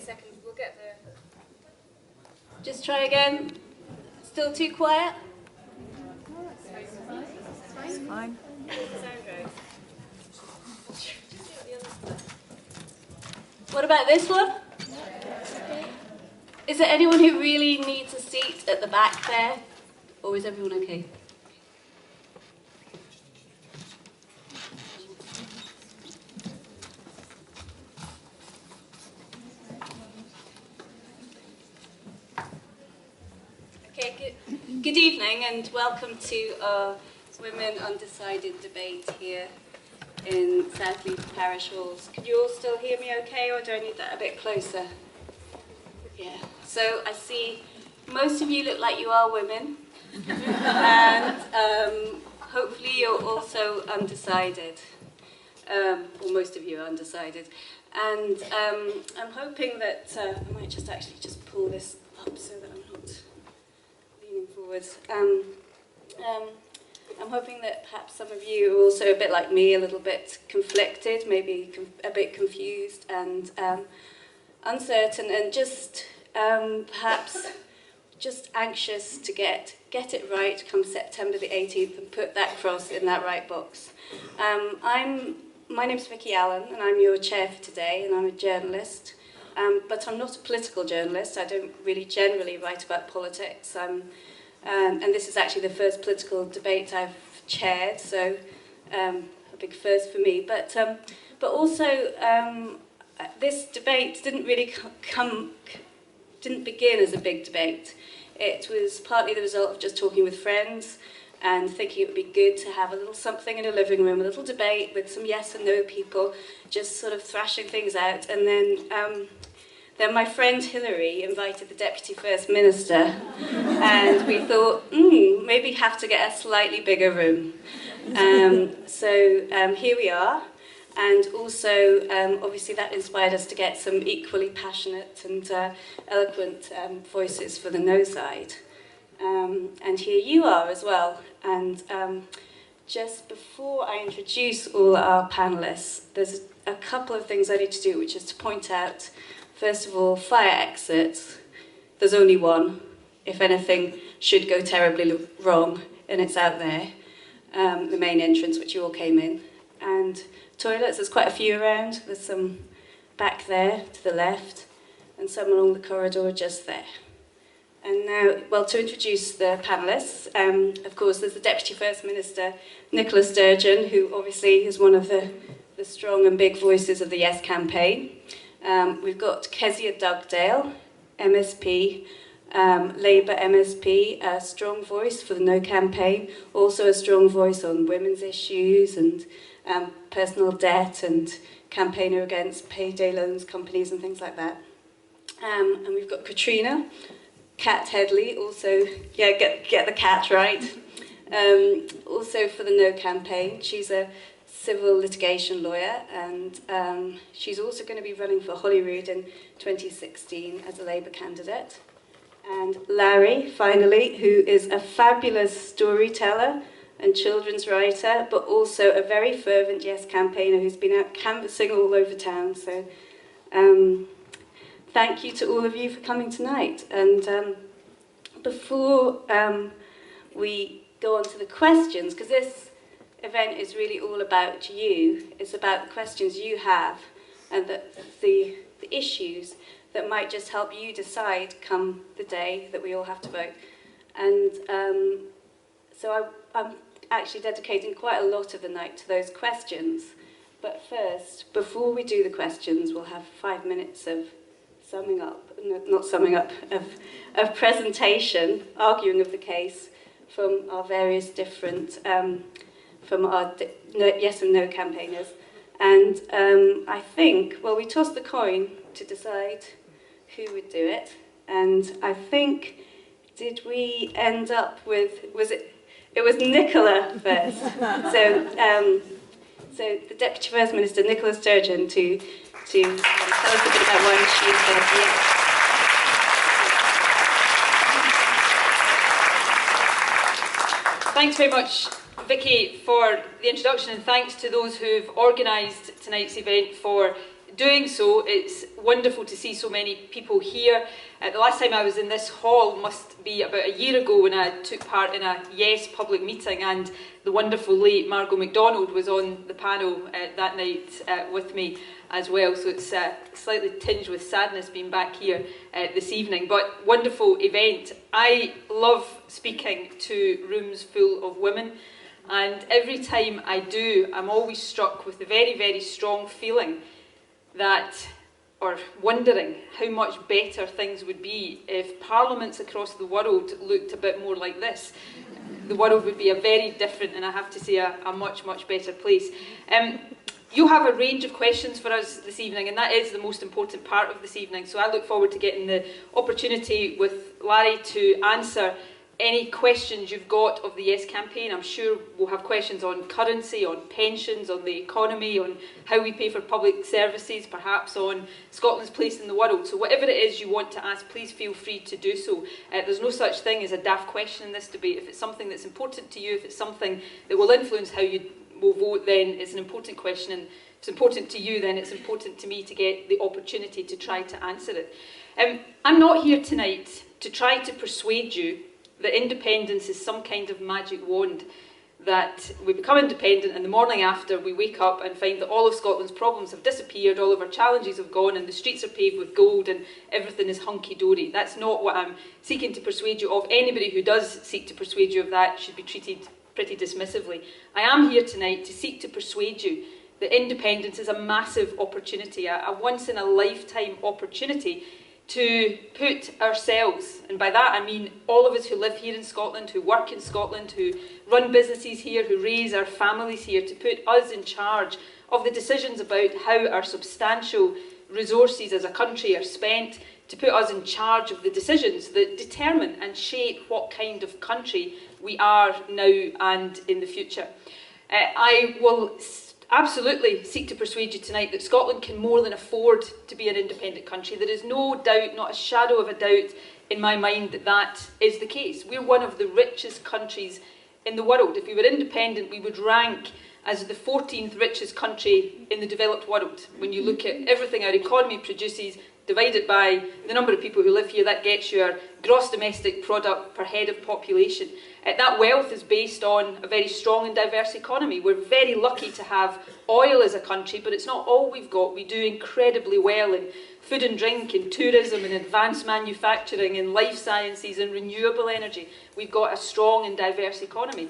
second, we'll get there. Just try again. Still too quiet? It's fine. What about this one? Is there anyone who really needs a seat at the back there? Or is everyone okay? Okay, good evening and welcome to our Women Undecided debate here in Southleaf Parish Halls. Can you all still hear me okay, or do I need that a bit closer? Yeah, so I see most of you look like you are women, and hopefully you're also undecided, or most of you are undecided. And I'm hoping that, I might just actually just pull this up so that I'm not leaning forwards. I'm hoping that perhaps some of you are also a bit like me, a little bit conflicted, maybe a bit confused and uncertain, and just perhaps just anxious to get it right come September the 18th and put that cross in that right box. My name's Vicky Allen, and I'm your chair for today, and I'm a journalist. But I'm not a political journalist. I don't really generally write about politics. And this is actually the first political debate I've chaired, so a big first for me. But also, this debate didn't really didn't begin as a big debate. It was partly the result of just talking with friends and thinking it would be good to have a little something in a living room, a little debate with some yes and no people, just sort of thrashing things out. And then my friend Hilary invited the Deputy First Minister, and we thought, maybe have to get a slightly bigger room. So here we are, and also obviously that inspired us to get some equally passionate and eloquent voices for the no side. And here you are as well. And just before I introduce all our panellists, there's a couple of things I need to do, which is to point out, first of all, fire exits. There's only one, if anything should go terribly wrong, and it's out there, the main entrance, which you all came in. And toilets, there's quite a few around. There's some back there to the left, and some along the corridor just there. And now, well, to introduce the panellists, of course, there's the Deputy First Minister, Nicola Sturgeon, who obviously is one of the strong and big voices of the Yes campaign. We've got Kezia Dugdale, MSP, Labour MSP, a strong voice for the No campaign, also a strong voice on women's issues and personal debt, and campaigner against payday loans companies and things like that. And we've got Katrina, Cat Headley, also, yeah, get the cat right. Also for the No campaign, she's a civil litigation lawyer, and she's also going to be running for Holyrood in 2016 as a Labour candidate. And Larry, finally, who is a fabulous storyteller and children's writer, but also a very fervent Yes campaigner who's been out canvassing all over town. So thank you to all of you for coming tonight. And before we go on to the questions, because this event is really all about you, it's about the questions you have and the issues that might just help you decide come the day that we all have to vote. And so I'm actually dedicating quite a lot of the night to those questions. But first, before we do the questions, we'll have 5 minutes of summing up, not summing up, of presentation, arguing of the case from our various different, from our yes and no campaigners. And I think, well, we tossed the coin to decide who would do it. And I think, did we end up with, it was Nicola first. So the Deputy First Minister, Nicola Sturgeon, to tell us a bit about why she said yes. Thanks very much, Vicky, for the introduction, and thanks to those who've organised tonight's event for doing so, it's wonderful to see so many people here. The last time I was in this hall must be about a year ago when I took part in a Yes public meeting, and the wonderful late Margot MacDonald was on the panel that night with me as well. So it's slightly tinged with sadness being back here this evening, but wonderful event. I love speaking to rooms full of women, and every time I do, I'm always struck with the very, very strong feeling that, or wondering how much better things would be if parliaments across the world looked a bit more like this. The world would be a very different, and I have to say, a much, much better place. You have a range of questions for us this evening, and that is the most important part of this evening. So I look forward to getting the opportunity with Larry to answer any questions you've got of the Yes campaign. I'm sure we'll have questions on currency, on pensions, on the economy, on how we pay for public services, perhaps on Scotland's place in the world. So whatever it is you want to ask, please feel free to do so. There's no such thing as a daft question in this debate. If it's something that's important to you, if it's something that will influence how you will vote, then it's an important question. And if it's important to you, then it's important to me to get the opportunity to try to answer it. I'm not here tonight to try to persuade you that independence is some kind of magic wand, that we become independent and the morning after we wake up and find that all of Scotland's problems have disappeared, all of our challenges have gone, and the streets are paved with gold and everything is hunky-dory. That's not what I'm seeking to persuade you of. Anybody who does seek to persuade you of that should be treated pretty dismissively. I am here tonight to seek to persuade you that independence is a massive opportunity, a once-in-a-lifetime opportunity to put ourselves, and by that I mean all of us who live here in Scotland, who work in Scotland, who run businesses here, who raise our families here, to put us in charge of the decisions about how our substantial resources as a country are spent, to put us in charge of the decisions that determine and shape what kind of country we are now and in the future. I will absolutely seek to persuade you tonight that Scotland can more than afford to be an independent country. There is no doubt, not a shadow of a doubt in my mind, that that is the case. We're one of the richest countries in the world. If we were independent, we would rank as the 14th richest country in the developed world. When you look at everything our economy produces, divided by the number of people who live here, that gets you our gross domestic product per head of population. That wealth is based on a very strong and diverse economy. We're very lucky to have oil as a country, but it's not all we've got. We do incredibly well in food and drink, in tourism, in advanced manufacturing, in life sciences, and renewable energy. We've got a strong and diverse economy.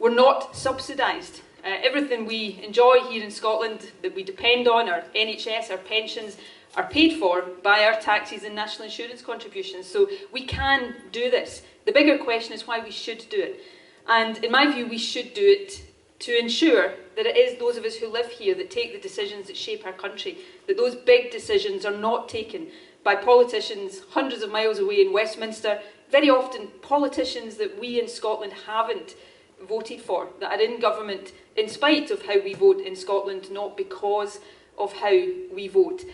We're not subsidised. Everything we enjoy here in Scotland that we depend on, our NHS, our pensions, are paid for by our taxes and national insurance contributions. So we can do this. The bigger question is why we should do it. And in my view, we should do it to ensure that it is those of us who live here that take the decisions that shape our country, that those big decisions are not taken by politicians hundreds of miles away in Westminster, very often politicians that we in Scotland haven't voted for, that are in government in spite of how we vote in Scotland, not because of how we vote.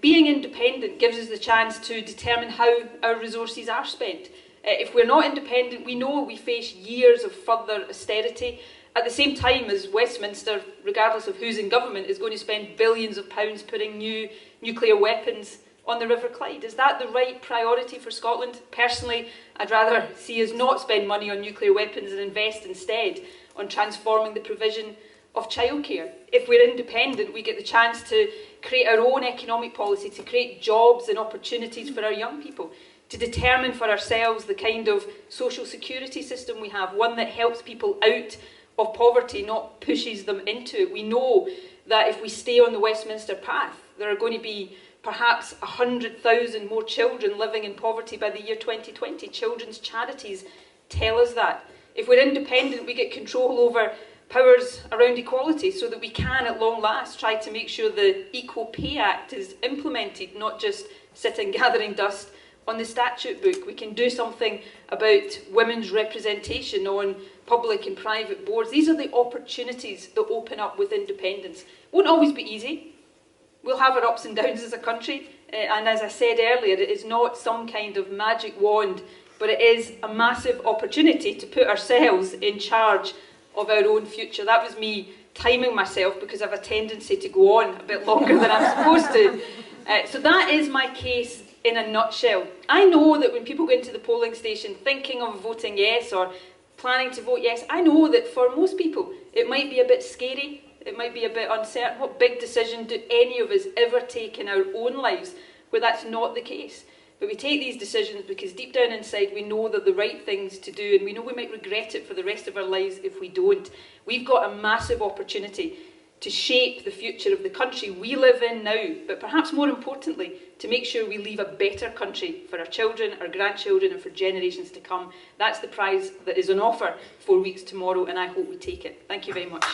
Being independent gives us the chance to determine how our resources are spent. If we're not independent, we know we face years of further austerity, at the same time as Westminster, regardless of who's in government, is going to spend billions of pounds putting new nuclear weapons on the River Clyde. Is that the right priority for Scotland? Personally, I'd rather see us not spend money on nuclear weapons and invest instead on transforming the provision of childcare. If we're independent, we get the chance to create our own economic policy, to create jobs and opportunities for our young people, to determine for ourselves the kind of social security system we have, one that helps people out of poverty, not pushes them into it. We know that if we stay on the Westminster path, there are going to be perhaps 100,000 more children living in poverty by the year 2020. Children's charities tell us that. If we're independent, we get control over powers around equality so that we can, at long last, try to make sure the Equal Pay Act is implemented, not just sitting gathering dust on the statute book. We can do something about women's representation on public and private boards. These are the opportunities that open up with independence. It won't always be easy. We'll have our ups and downs as a country, and as I said earlier, it is not some kind of magic wand, but it is a massive opportunity to put ourselves in charge of our own future. That was me timing myself because I have a tendency to go on a bit longer than I'm supposed to. So that is my case in a nutshell. I know that when people go into the polling station thinking of voting yes or planning to vote yes, I know that for most people it might be a bit scary, it might be a bit uncertain. What big decision do any of us ever take in our own lives where that's not the case? But we take these decisions because deep down inside we know they're the right things to do, and we know we might regret it for the rest of our lives if we don't. We've got a massive opportunity to shape the future of the country we live in now, but perhaps more importantly, to make sure we leave a better country for our children, our grandchildren, and for generations to come. That's the prize that is on offer 4 weeks tomorrow, and I hope we take it. Thank you very much.